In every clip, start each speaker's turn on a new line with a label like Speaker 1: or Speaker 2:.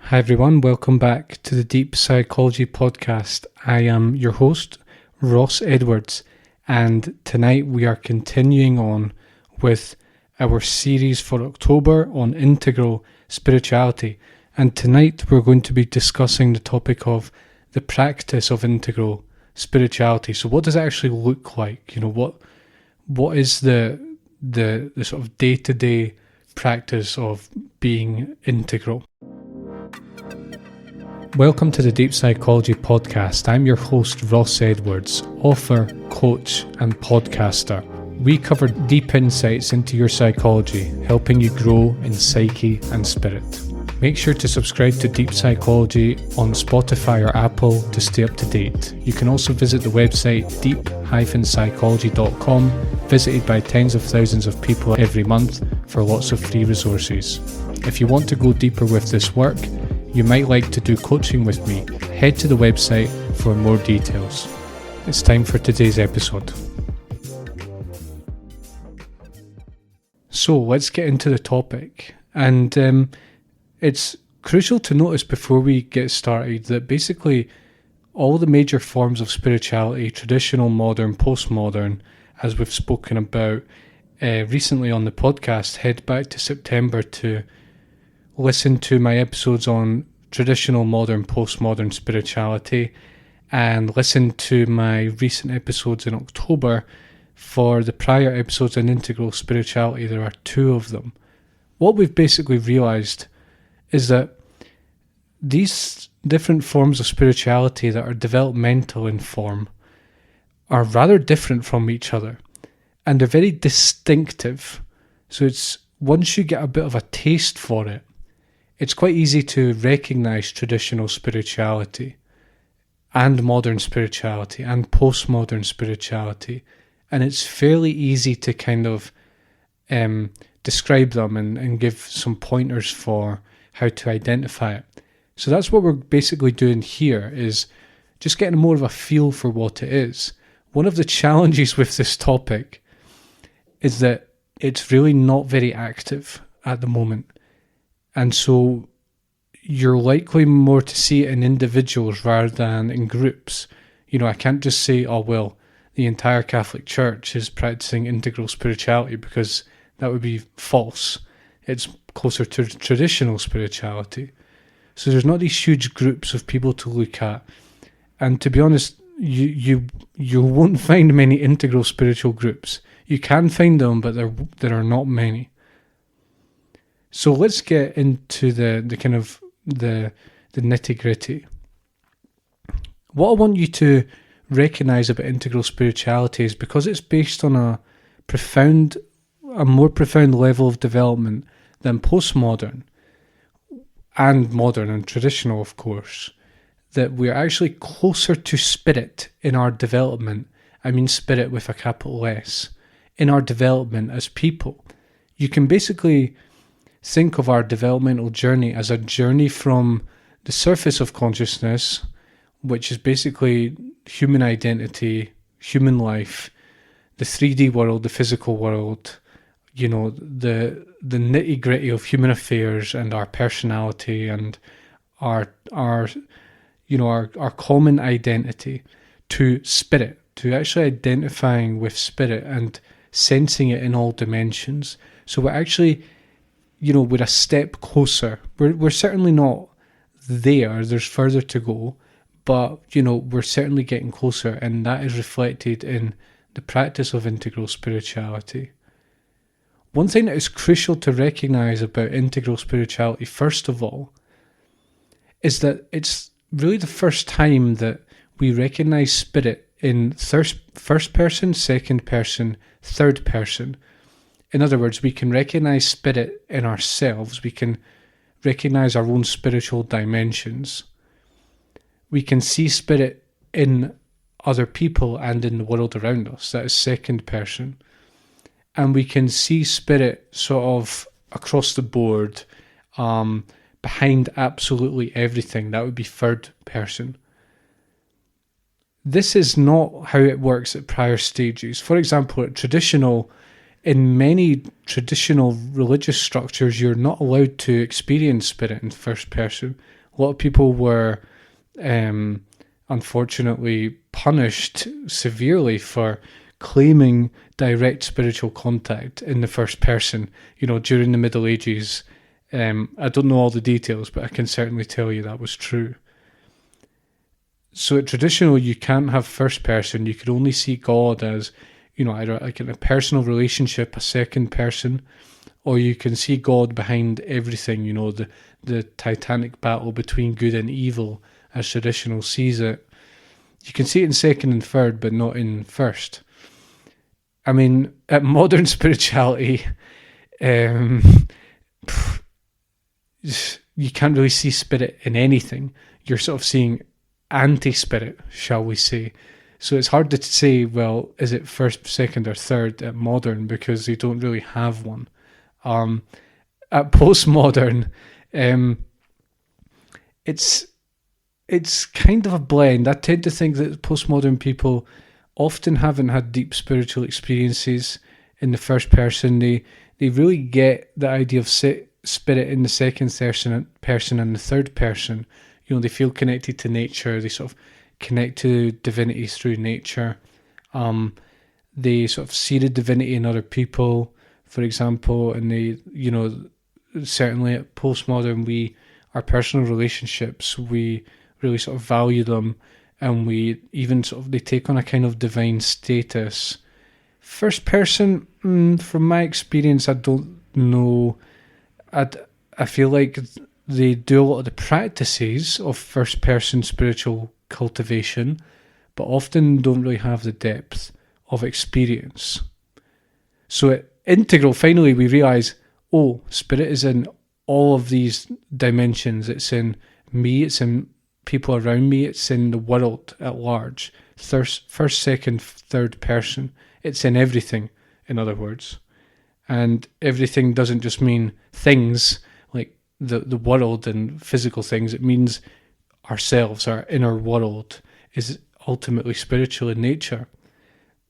Speaker 1: Hi everyone, welcome back to the Deep Psychology Podcast. I am your host, Ross Edwards, and tonight we are continuing on with our series for October on integral spirituality. And tonight we're going to be discussing the topic of the practice of integral spirituality. So what does it actually look like? What is the sort of day-to-day practice of being integral? Welcome to the Deep Psychology Podcast. I'm your host, Ross Edwards, author, coach, and podcaster. We cover deep insights into your psychology, helping you grow in psyche and spirit. Make sure to subscribe to Deep Psychology on Spotify or Apple to stay up to date. You can also visit the website deep-psychology.com, visited by tens of thousands of people every month for lots of free resources. If you want to go deeper with this work, you might like to do coaching with me, head to the website for more details. It's time for today's episode. So let's get into the topic. And it's crucial to notice before we get started that basically all the major forms of spirituality, traditional, modern, postmodern, as we've spoken about recently on the podcast, head back to September to listen to my episodes on traditional, modern, postmodern spirituality, and listen to my recent episodes in October for the prior episodes on integral spirituality. There are two of them. What we've basically realised is that these different forms of spirituality that are developmental in form are rather different from each other, and they're very distinctive. So it's once you get a bit of a taste for it, it's quite easy to recognise traditional spirituality and modern spirituality and postmodern spirituality, and it's fairly easy to kind of describe them and give some pointers for how to identify it. So that's what we're basically doing here, is just getting more of a feel for what it is. One of the challenges with this topic is that it's really not very active at the moment. And so you're likely more to see it in individuals rather than in groups. I can't just say, oh, well, the entire Catholic Church is practicing integral spirituality, because that would be false. It's closer to traditional spirituality. So there's not these huge groups of people to look at. And to be honest, you won't find many integral spiritual groups. You can find them, but there are not many. So let's get into the kind of the nitty-gritty. What I want you to recognise about integral spirituality is, because it's based on a more profound level of development than postmodern and modern and traditional, of course, that we're actually closer to spirit in our development. I mean spirit with a capital S. In our development as people. You can basically think of our developmental journey as a journey from the surface of consciousness, which is basically human identity, human life, the 3D world, the physical world, the nitty-gritty of human affairs and our personality and our common identity, to spirit, to actually identifying with spirit and sensing it in all dimensions. So we're actually, we're a step closer. We're certainly not there. There's further to go, but we're certainly getting closer, and that is reflected in the practice of integral spirituality. One thing that is crucial to recognize about integral spirituality, first of all, is that it's really the first time that we recognize spirit in first person, second person, third person. In other words, we can recognize spirit in ourselves. We can recognize our own spiritual dimensions. We can see spirit in other people and in the world around us. That is second person. And we can see spirit sort of across the board, behind absolutely everything. That would be third person. This is not how it works at prior stages. For example, in many traditional religious structures, you're not allowed to experience spirit in first person. A lot of people were unfortunately punished severely for claiming direct spiritual contact in the first person, during the Middle Ages. I don't know all the details, but I can certainly tell you that was true. So at traditional, you can't have first person. You could only see God as, either like in a personal relationship, a second person, or you can see God behind everything, the titanic battle between good and evil, as traditional sees it. You can see it in second and third, but not in first. I mean, at modern spirituality, you can't really see spirit in anything. You're sort of seeing anti-spirit, shall we say. So it's hard to say, well, is it first, second, or third at modern, because they don't really have one. At postmodern, it's kind of a blend. I tend to think that postmodern people often haven't had deep spiritual experiences in the first person. They really get the idea of spirit in the second person and the third person. They feel connected to nature. They sort of connect to divinity through nature. They sort of see the divinity in other people, for example, and they, certainly at postmodern, our personal relationships, we really sort of value them, and we even they take on a kind of divine status. First person, from my experience, I don't know. I feel like they do a lot of the practices of first person spiritual cultivation, but often don't really have the depth of experience. So at Integral, finally, we realise, spirit is in all of these dimensions. It's in me, it's in people around me, it's in the world at large. First, second, third person. It's in everything, in other words. And everything doesn't just mean things like the world and physical things. It means ourselves, our inner world is ultimately spiritual in nature.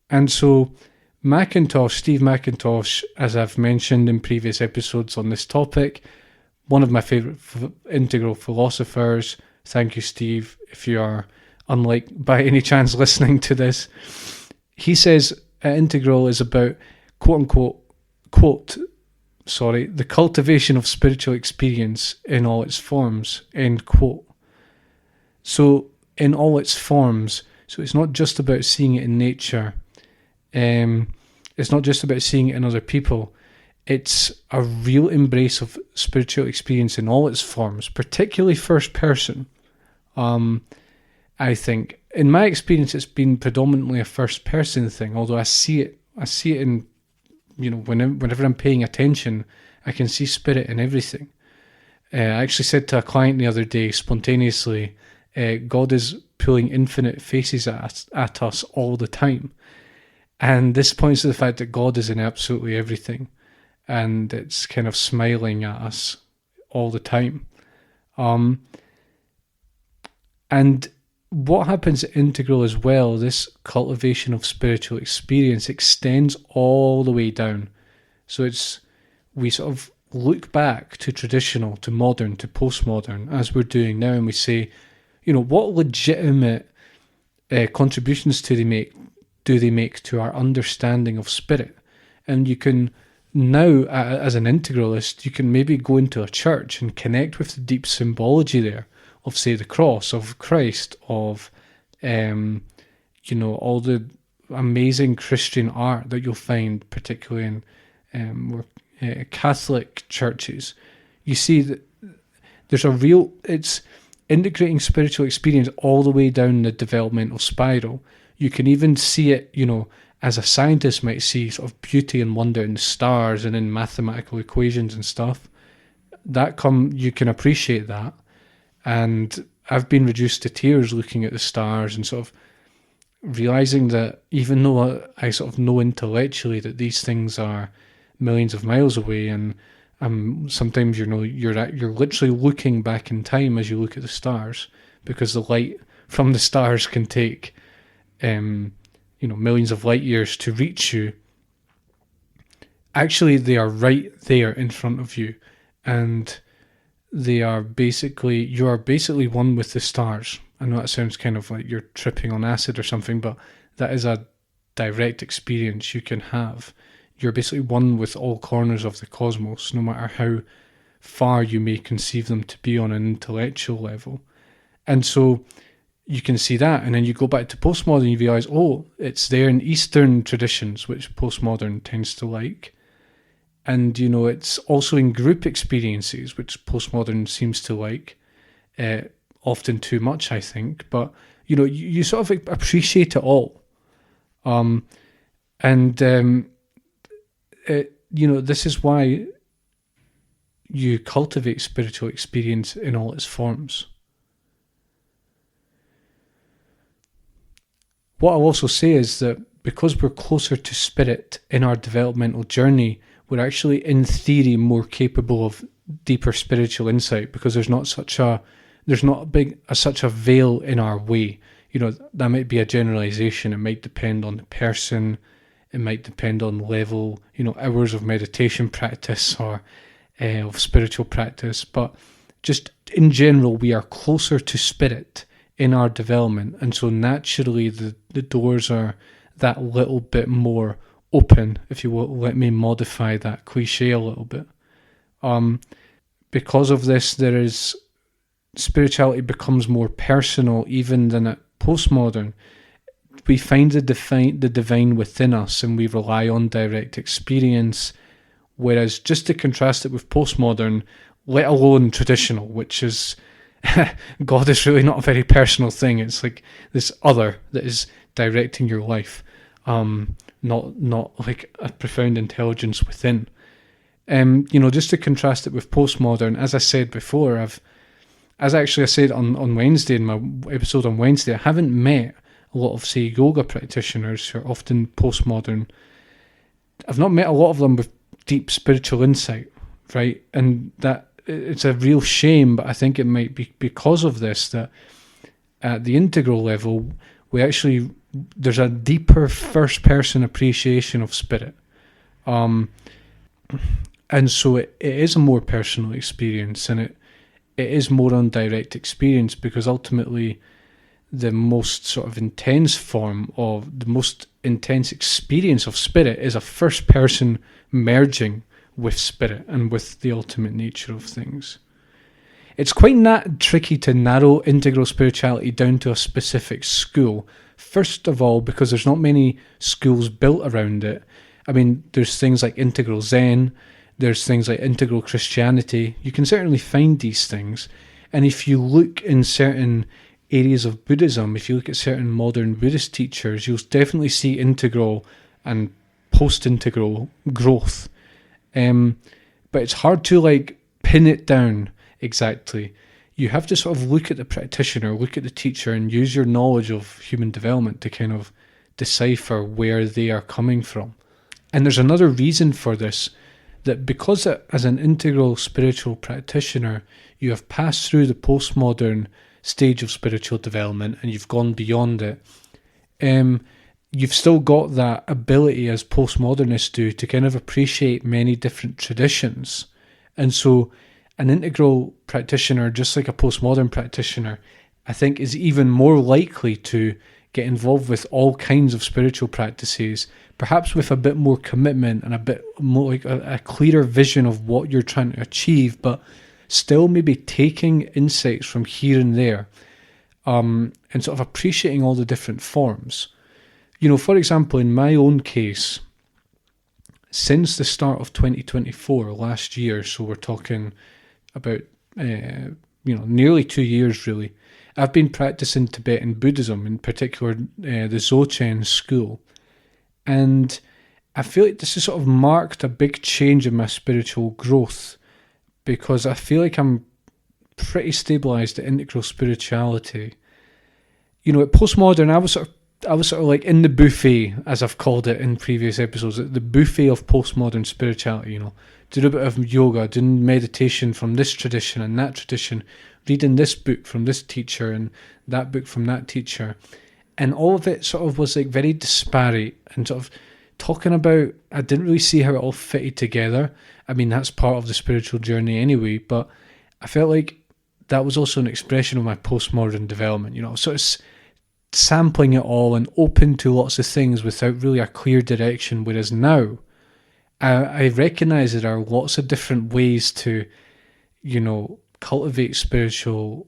Speaker 1: And so Steve McIntosh, as I've mentioned in previous episodes on this topic, one of my favourite integral philosophers. Thank you, Steve, if you are, unlike by any chance, listening to this. He says integral is about, the cultivation of spiritual experience in all its forms, end quote. So, in all its forms, so it's not just about seeing it in nature. It's not just about seeing it in other people. It's a real embrace of spiritual experience in all its forms, particularly first person. I think, in my experience, it's been predominantly a first person thing, although I see it in, whenever I'm paying attention, I can see spirit in everything. I actually said to a client the other day, spontaneously, God is pulling infinite faces at us all the time. And this points to the fact that God is in absolutely everything. And it's kind of smiling at us all the time. And what happens at Integral as well, this cultivation of spiritual experience extends all the way down. So we sort of look back to traditional, to modern, to postmodern, as we're doing now, and we say, what legitimate contributions do they make to our understanding of spirit? And you can now, as an integralist, you can maybe go into a church and connect with the deep symbology there of, say, the cross, of Christ, of, all the amazing Christian art that you'll find, particularly in Catholic churches. You see that there's it's integrating spiritual experience all the way down the developmental spiral. You can even see it, as a scientist might see sort of beauty and wonder in the stars and in mathematical equations and stuff. You can appreciate that. And I've been reduced to tears looking at the stars and sort of realizing that even though I sort of know intellectually that these things are millions of miles away, and sometimes you're literally looking back in time as you look at the stars, because the light from the stars can take millions of light years to reach you. Actually, they are right there in front of you, and you are basically one with the stars. I know that sounds kind of like you're tripping on acid or something, but that is a direct experience you can have. You're basically one with all corners of the cosmos, no matter how far you may conceive them to be on an intellectual level. And so you can see that, and then you go back to postmodern, you realise, oh, it's there in Eastern traditions, which postmodern tends to like. And, it's also in group experiences, which postmodern seems to like, often too much, I think. But, you sort of appreciate it all. This is why you cultivate spiritual experience in all its forms. What I'll also say is that because we're closer to spirit in our developmental journey, we're actually, in theory, more capable of deeper spiritual insight, because there's not such a veil in our way. That might be a generalization. It might depend on the person. It might depend on level, hours of meditation practice or of spiritual practice. But just in general, we are closer to spirit in our development, and so naturally the doors are that little bit more open, if you will. Let me modify that cliche a little bit. Because of this, spirituality becomes more personal even than at postmodern. We find the divine within us, and we rely on direct experience, whereas, just to contrast it with postmodern, let alone traditional, which is God is really not a very personal thing. It's like this other that is directing your life, not like a profound intelligence within. Just to contrast it with postmodern, as I said before, I said on Wednesday, in my episode on Wednesday, I haven't met a lot of, say, yoga practitioners who are often postmodern. I've not met a lot of them with deep spiritual insight, right? And that it's a real shame, but I think it might be because of this that at the integral level, there's a deeper first-person appreciation of spirit. And so it is a more personal experience, and it is more on direct experience, because ultimately the most sort of intense experience of spirit is a first-person merging with spirit and with the ultimate nature of things. It's quite tricky to narrow integral spirituality down to a specific school. First of all, because there's not many schools built around it. I mean, there's things like integral Zen, there's things like integral Christianity. You can certainly find these things. And if you look in certain areas of Buddhism, if you look at certain modern Buddhist teachers, you'll definitely see integral and post-integral growth. But it's hard to pin it down exactly. You have to sort of look at the practitioner, look at the teacher, and use your knowledge of human development to kind of decipher where they are coming from. And there's another reason for this, that because as an integral spiritual practitioner, you have passed through the postmodern stage of spiritual development and you've gone beyond it, you've still got that ability, as postmodernists do, to kind of appreciate many different traditions. And so an integral practitioner, just like a postmodern practitioner, I think is even more likely to get involved with all kinds of spiritual practices, perhaps with a bit more commitment and a bit more like a clearer vision of what you're trying to achieve, but still maybe taking insights from here and there, and sort of appreciating all the different forms. For example, in my own case, since the start of 2024, last year, so we're talking about nearly 2 years really, I've been practicing Tibetan Buddhism, in particular the Dzogchen school. And I feel like this has sort of marked a big change in my spiritual growth, because I feel like I'm pretty stabilised at integral spirituality. At postmodern, I was sort of like in the buffet, as I've called it in previous episodes, the buffet of postmodern spirituality, doing a bit of yoga, doing meditation from this tradition and that tradition, reading this book from this teacher and that book from that teacher. And all of it sort of was like very disparate and sort of talking about, I didn't really see how it all fitted together. I mean, that's part of the spiritual journey anyway, but I felt like that was also an expression of my postmodern development, sort of sampling it all and open to lots of things without really a clear direction. Whereas now, I recognise there are lots of different ways to, cultivate spiritual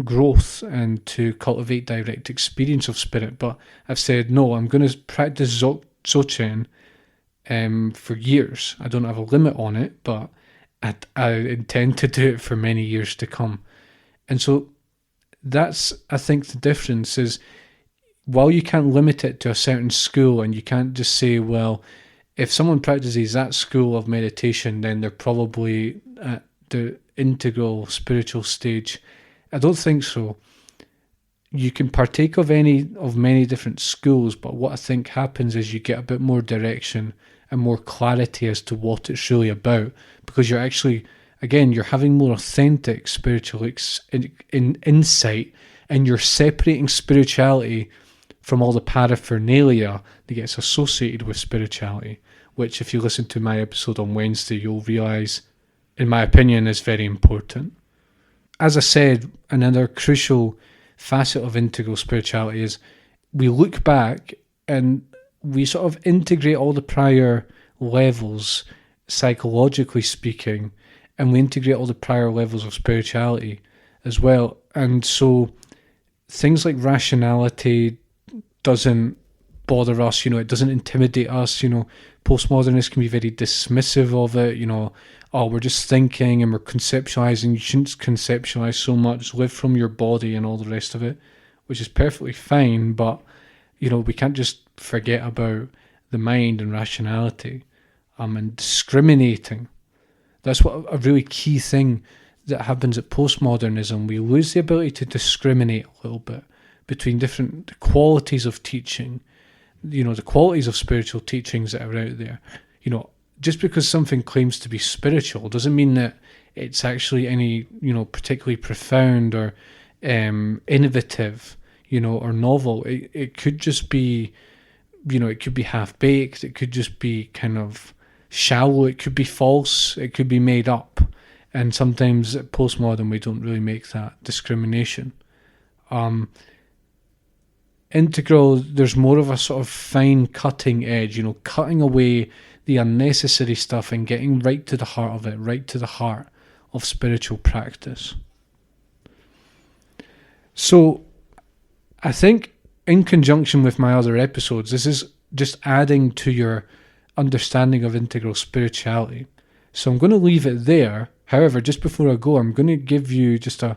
Speaker 1: growth and to cultivate direct experience of spirit. But I've said, no, I'm going to practice Dzogchen for years. I don't have a limit on it, but I intend to do it for many years to come. And so that's, I think, the difference is, while you can't limit it to a certain school, and you can't just say, well, if someone practices that school of meditation, then they're probably at the integral spiritual stage. I don't think so. You can partake of many different schools, but what I think happens is you get a bit more direction and more clarity as to what it's really about, because you're actually, again, you're having more authentic spiritual insight, and you're separating spirituality from all the paraphernalia that gets associated with spirituality, which, if you listen to my episode on Wednesday, you'll realise, in my opinion, is very important. As I said, another crucial facet of integral spirituality is we look back and we sort of integrate all the prior levels, psychologically speaking, and we integrate all the prior levels of spirituality as well. And so things like rationality doesn't bother us, it doesn't intimidate us. Postmodernists can be very dismissive of it, oh, we're just thinking and we're conceptualizing. You shouldn't conceptualize so much, live from your body and all the rest of it, which is perfectly fine, but we can't just forget about the mind and rationality and discriminating. That's what a really key thing that happens at postmodernism. We lose the ability to discriminate a little bit between different qualities of teaching, the qualities of spiritual teachings that are out there. Just because something claims to be spiritual doesn't mean that it's actually any, particularly profound or innovative, or novel. It could just be, it could be half-baked. It could just be kind of shallow. It could be false. It could be made up. And sometimes at postmodern, we don't really make that discrimination. Integral, there's more of a sort of fine cutting edge, cutting away the unnecessary stuff and getting right to the heart of it, right to the heart of spiritual practice. So I think, in conjunction with my other episodes, this is just adding to your understanding of integral spirituality. So I'm going to leave it there. However, just before I go, I'm going to give you just a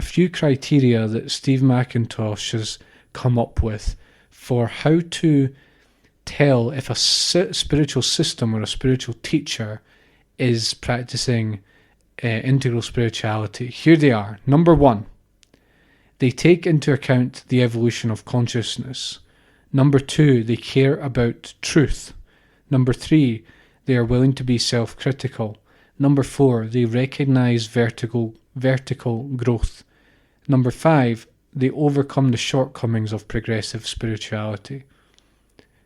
Speaker 1: few criteria that Steve McIntosh has come up with for how to tell if a spiritual system or a spiritual teacher is practicing integral spirituality. Here they are. Number 1, they take into account the evolution of consciousness. Number 2, they care about truth. Number 3, they are willing to be self-critical. Number 4, they recognize vertical growth. Number 5, they overcome the shortcomings of progressive spirituality.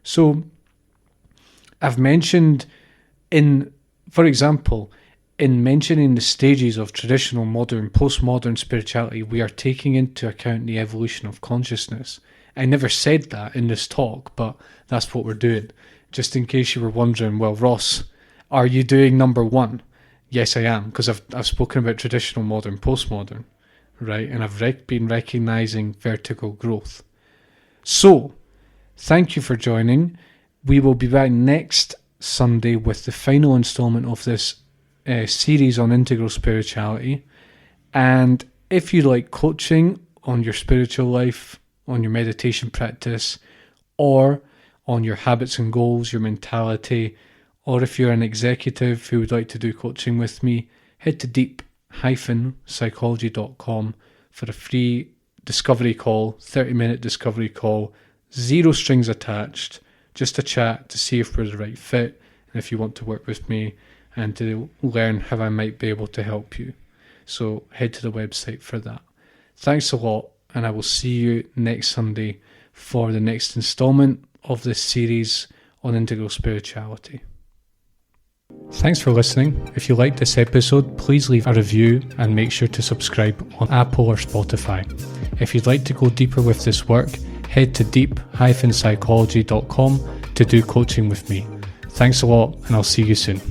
Speaker 1: So I've mentioned for example, in mentioning the stages of traditional, modern, postmodern spirituality, we are taking into account the evolution of consciousness. I never said that in this talk, but that's what we're doing. Just in case you were wondering, well, Ross, are you doing number 1? Yes, I am, because I've spoken about traditional, modern, postmodern, right? And I've been recognizing vertical growth. So, thank you for joining. We will be back next Sunday with the final installment of this series on integral spirituality. And if you like coaching on your spiritual life, on your meditation practice, or on your habits and goals, your mentality, or if you're an executive who would like to do coaching with me, head to deep-psychology.com for a free discovery call, 30-minute discovery call, 0 strings attached, just a chat to see if we're the right fit and if you want to work with me and to learn how I might be able to help you. So head to the website for that. Thanks a lot, and I will see you next Sunday for the next installment of this series on integral spirituality. Thanks for listening. If you liked this episode, please leave a review and make sure to subscribe on Apple or Spotify. If you'd like to go deeper with this work, head to deep-psychology.com to do coaching with me. Thanks a lot, and I'll see you soon.